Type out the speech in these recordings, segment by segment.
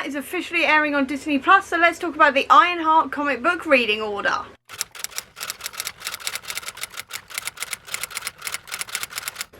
is officially airing on Disney Plus, so let's talk about the Ironheart comic book reading order.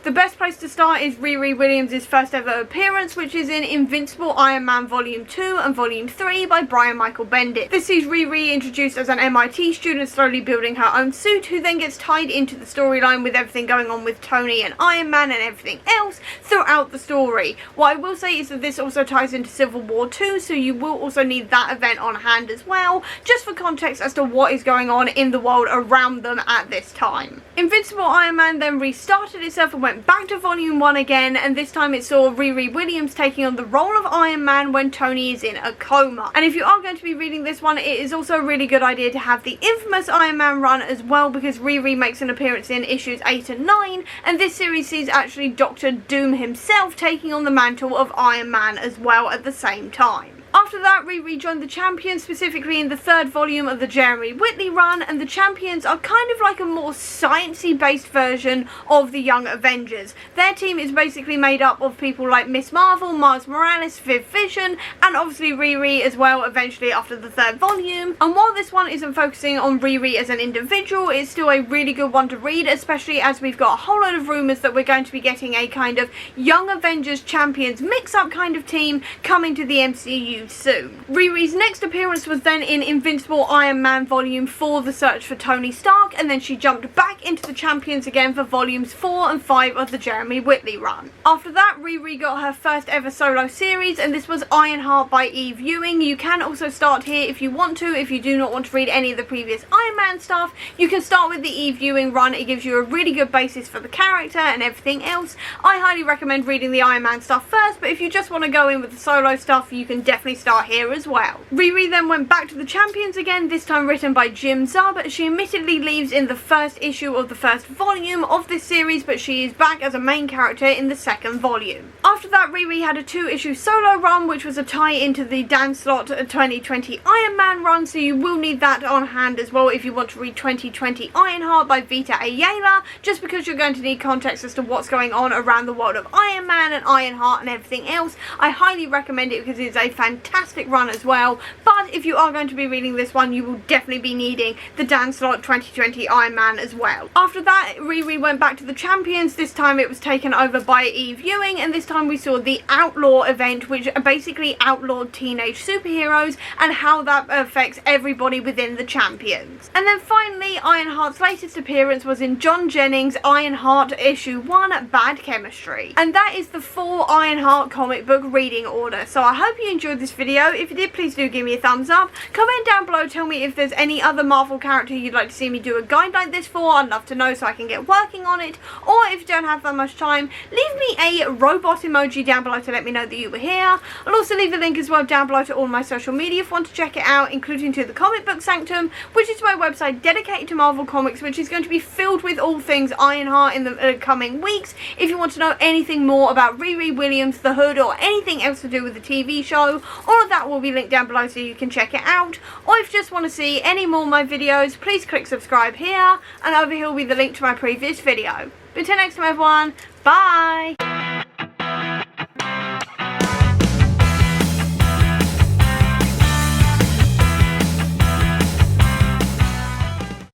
The best place to start is Riri Williams' first ever appearance, which is in Invincible Iron Man Volume 2 and Volume 3 by Brian Michael Bendis. This sees Riri introduced as an MIT student slowly building her own suit, who then gets tied into the storyline with everything going on with Tony and Iron Man and everything else throughout the story. What I will say is that this also ties into Civil War 2, so you will also need that event on hand as well, just for context as to what is going on in the world around them at this time. Invincible Iron Man then restarted itself and went back to Volume 1 again, and this time it saw Riri Williams taking on the role of Iron Man when Tony is in a coma. And if you are going to be reading this one, it is also a really good idea to have the infamous Iron Man run as well, because Riri makes an appearance in issues 8 and 9, and this series sees actually Doctor Doom himself taking on the mantle of Iron Man as well at the same time. After that, Riri joined the Champions, specifically in the third volume of the Jeremy Whitley run, and the Champions are kind of like a more sciencey based version of the Young Avengers. Their team is basically made up of people like Miss Marvel, Miles Morales, Vision, and obviously Riri as well eventually after the third volume. And while this one isn't focusing on Riri as an individual, it's still a really good one to read, especially as we've got a whole lot of rumours that we're going to be getting a kind of Young Avengers Champions mix-up kind of team coming to the MCU soon. Riri's next appearance was then in Invincible Iron Man Volume 4, The Search for Tony Stark, and then she jumped back into the Champions again for Volumes 4 and 5 of the Jeremy Whitley run. After that, Riri got her first ever solo series, and this was Ironheart by Eve Ewing. You can also start here if you want to. If you do not want to read any of the previous Iron Man stuff, you can start with the Eve Ewing run. It gives you a really good basis for the character and everything else. I highly recommend reading the Iron Man stuff first, but if you just want to go in with the solo stuff, you can definitely start here as well. Riri then went back to the Champions again, this time written by Jim Zub. She admittedly leaves in the first issue of the first volume of this series, but she is back as a main character in the second volume. After that, Riri had a 2-issue solo run, which was a tie into the Dan Slott 2020 Iron Man run, so you will need that on hand as well if you want to read 2020 Ironheart by Vita Ayala, just because you're going to need context as to what's going on around the world of Iron Man and Ironheart and everything else. I highly recommend it because it's a fantastic run as well, but if you are going to be reading this one, you will definitely be needing the Dan Slott 2020 Iron Man as well. After that, Riri went back to the Champions. This time it was taken over by Eve Ewing, and this time we saw the Outlaw event, which basically outlawed teenage superheroes and how that affects everybody within the Champions. And then finally, Ironheart's latest appearance was in John Jennings' Ironheart issue 1, Bad Chemistry. And that is the full Ironheart comic book reading order. So I hope you enjoyed this video. If you did, please do give me a thumbs up. Comment down below, tell me if there's any other Marvel character you'd like to see me do a guide like this for. I'd love to know so I can get working on it. Or if you don't have that much time, leave me a robot emoji down below to let me know that you were here. I'll also leave a link as well down below to all my social media if you want to check it out, including to the Comic Book Sanctum, which is my website dedicated to Marvel Comics, which is going to be filled with all things Ironheart in the coming weeks. If you want to know anything more about Riri Williams, The Hood, or anything else to do with the TV show, all of that will be linked down below so you can check it out. Or if you just want to see any more of my videos, please click subscribe here, and over here will be the link to my previous video. But until next time everyone, bye!